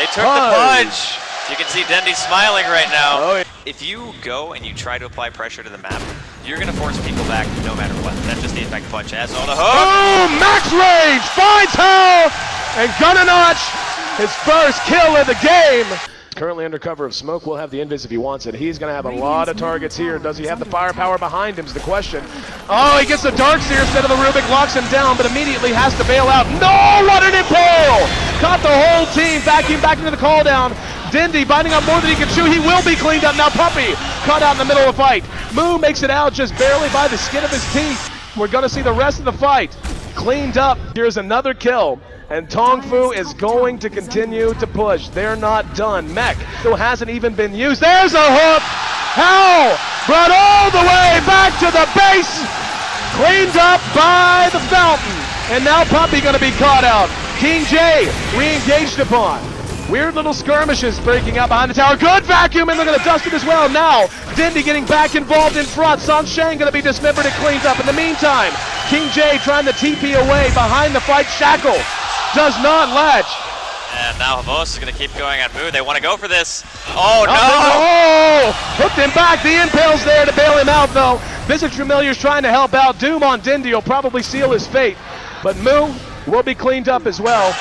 They took the Pudge. You can see Dendi smiling right now. Oh, yeah. If you go and you try to apply pressure to the map, you're going to force people back no matter what. That's just the effect Pudge has on the hook. Boom! Max range! Finds health! And gonna notch his first kill of the game. Currently under cover of smoke, will have the invis if he wants it. He's gonna have a lot of targets here. Does he have the firepower behind him is the question. Oh, he gets the Darkseer instead of the Rubik, locks him down, but immediately has to bail out. No, what an impale! Caught the whole team, vacuum back into the call down. Dendi biting on more than he can chew. He will be cleaned up. Now pyppy caught out in the middle of the fight. Moo makes it out just barely by the skin of his teeth. We're gonna see the rest of the fight cleaned up. Here's another kill. And Tongfu is going to continue to push. They're not done. Mech still hasn't even been used. There's a hook! How? Brought all the way back to the base! Cleaned up by the fountain. And now pyppy gonna be caught out. King J re-engaged upon. Weird little skirmishes breaking out behind the tower. Good vacuum, and they're gonna dust it as well. Now, Dendi getting back involved in front. Sansheng gonna be dismembered and cleaned up. In the meantime, King J trying to TP away behind the fight. Shackle does not latch. And now Havos is going to keep going on Moo. They want to go for this. Oh, no! Oh! Hooked him back. The impale's there to bail him out, though. Visage Familiar's trying to help out. Doom on Dendi will probably seal his fate. But Moo will be cleaned up as well.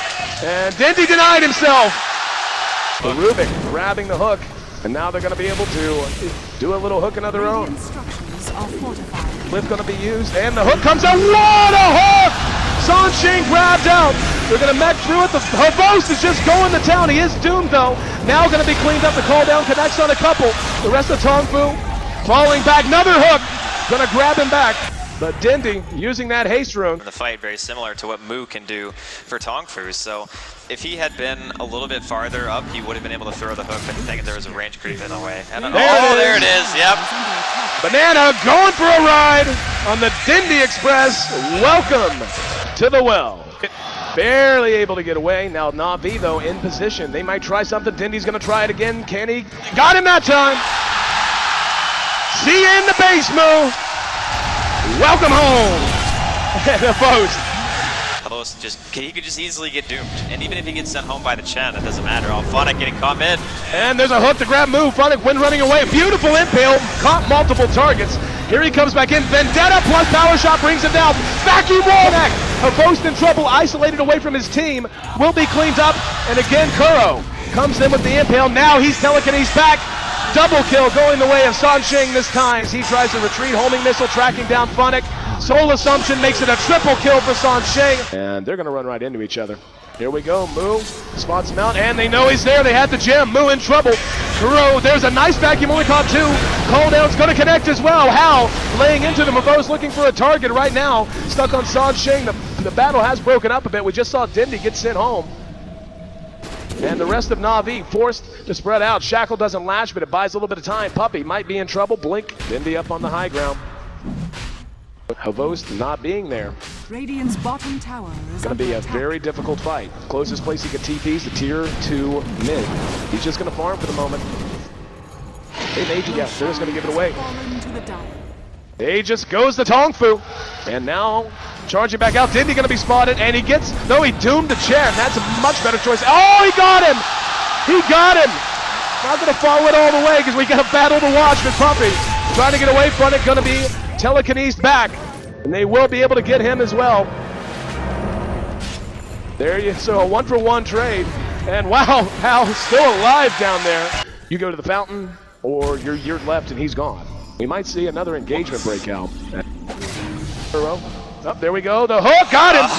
And Dendi denied himself. The Rubik grabbing the hook. And now they're going to be able to do a little hook of their own. Cliff going to be used. And the hook comes out. What a hook! Sansheng grabbed out. They're going to mech through it. The Havos is just going to town. He is doomed, though. Now going to be cleaned up. The call down connects on a couple. The rest of Tongfu falling back. Another hook. Going to grab him back. But Dendi using that haste rune. The fight very similar to what Moo can do for Tongfu. So if he had been a little bit farther up, he would have been able to throw the hook, but I think there was a range creep in the way. And there it is. Yep. Banana going for a ride on the Dendi Express. Welcome to the well. Barely able to get away. Now Na'Vi though in position. They might try something. Dendi's gonna try it again. Can he? Got him that time. See you in the base, Moo. Welcome home. The post. He could just easily get doomed. And even if he gets sent home by the Chen, it doesn't matter. Phonic getting caught mid. And there's a hook to grab Moo. Phonic wind running away. Beautiful impale. Caught multiple targets. Here he comes back in. Vendetta plus power shot brings him down. Vacuum wall neck. Havos in trouble, isolated away from his team. Will be cleaned up. And again, Kuro comes in with the impale. Now he's telekinesis back. Double kill going the way of Sansheng this time. As he tries to retreat. Homing missile tracking down Phonic. Soul Assumption makes it a triple kill for Sansheng. And they're going to run right into each other. Here we go. Moo spots him out, and they know he's there. They had the gem. Moo in trouble. Kuro, there's a nice vacuum. Only caught two. Call down's going to connect as well. Hal laying into them. Havos looking for a target right now. Stuck on Sansheng. The battle has broken up a bit. We just saw Dendi get sent home. And the rest of Na'Vi forced to spread out. Shackle doesn't latch, but it buys a little bit of time. pyppy might be in trouble. Blink. Dendi up on the high ground. Havos not being there. Radiant's bottom tower is going to be a very difficult fight. Closest place he could TP is the tier 2 mid. He's just going to farm for the moment. Hey, Mage, yeah, they're just going to give it away. Aegis goes to Tongfu. And now charging back out. Dendi going to be spotted, and he gets, no, he doomed the chair. That's a much better choice. Oh, he got him! He got him! Not going to follow it all the way because we got a battle to watch with pyppy. Trying to get away from it, going to be telekinesis back, and they will be able to get him as well. There you so a 1-for-1 trade, and wow, Hal's still alive down there. You go to the fountain, or you're left and he's gone. We might see another engagement break out. Oh, there we go. The hook got him.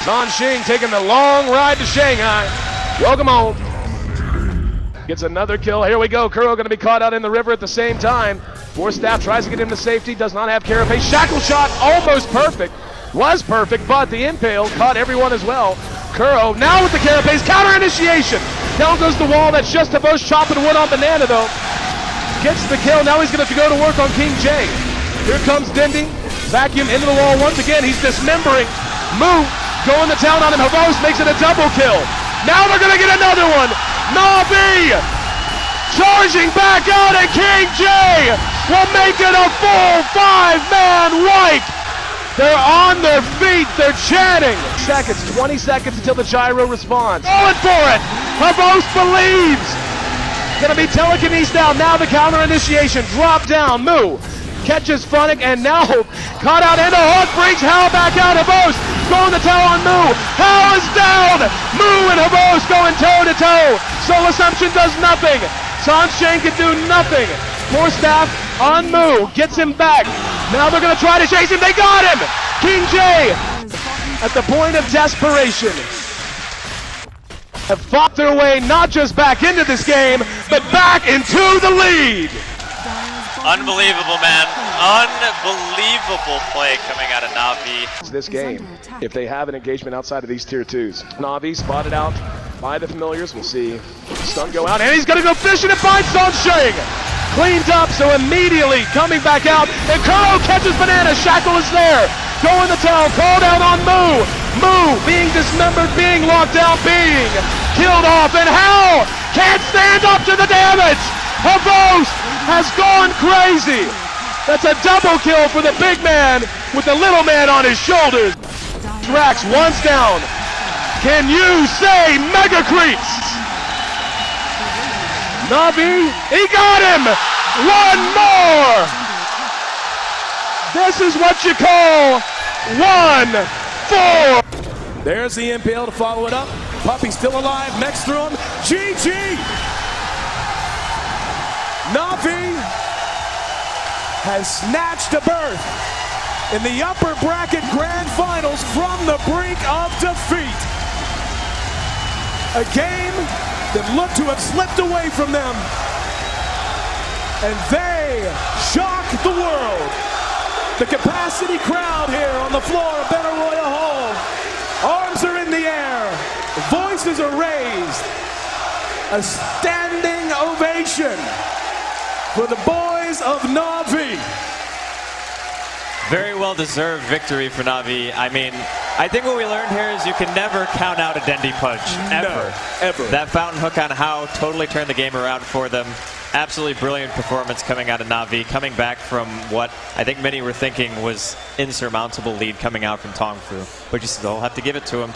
Sansheng taking the long ride to Shanghai. Welcome home. Gets another kill. Here we go. Kuro going to be caught out in the river at the same time. Force Staff tries to get him to safety. Does not have carapace. Shackle shot almost perfect. Was perfect, but the impale caught everyone as well. Kuro now with the carapace. Counter initiation. Down goes the wall. That's just Havos chopping wood on Banana though. Gets the kill. Now he's going to go to work on King J. Here comes Dendi. Vacuum into the wall once again. He's dismembering. Moo going to town on him. Havos makes it a double kill. Now they're going to get another one. Na'Vi charging back out, and King J will make it a full 5-man wipe. They're on their feet. They're chanting. 20 seconds until the gyro responds. Going for it. Havos believes. Gonna be telekinesis down. Now the counter initiation. Drop down. Moo catches Funnick and now caught out into hook. Brings Hal back out. Havos going to toe on Moo. Hal is down. Moo and Havos going toe to toe. Soul Assumption does nothing. Sunshine can do nothing. More staff on Moo. Gets him back. Now they're going to try to chase him. They got him! King J at the point of desperation have fought their way not just back into this game, but back into the lead. Unbelievable, man. Unbelievable play coming out of Na'Vi. This game, if they have an engagement outside of these tier 2s. Na'Vi spotted out by the familiars. We'll see stun go out, and he's going to go fishing and find Sunshine. Cleaned up, so immediately coming back out, and Kuro catches Banana. Shackle is there. Going the tail, called out on Moo. Moo being dismembered, being locked out, being killed off, and Hal can't stand up to the damage. Havos has gone crazy. That's a double kill for the big man with the little man on his shoulders. Drax once down. Can you say Mega Creeps? Na'Vi, he got him! One more! This is what you call 1-4. There's the impale to follow it up. Puppy still alive, next through him. GG! Na'Vi has snatched a berth in the upper bracket grand finals from the brink of defeat. A game that looked to have slipped away from them, and they shock the world. The capacity crowd here on the floor of Battle Royale Hall. Arms are in the air, voices are raised. A standing ovation for the boys of Na'Vi. Very well-deserved victory for Na'Vi. I mean, I think what we learned here is you can never count out a dendi Pudge, ever. No, ever. That fountain hook on How totally turned the game around for them. Absolutely brilliant performance coming out of Na'Vi, coming back from what I think many were thinking was insurmountable lead coming out from Tongfu. But you still have to give it to him.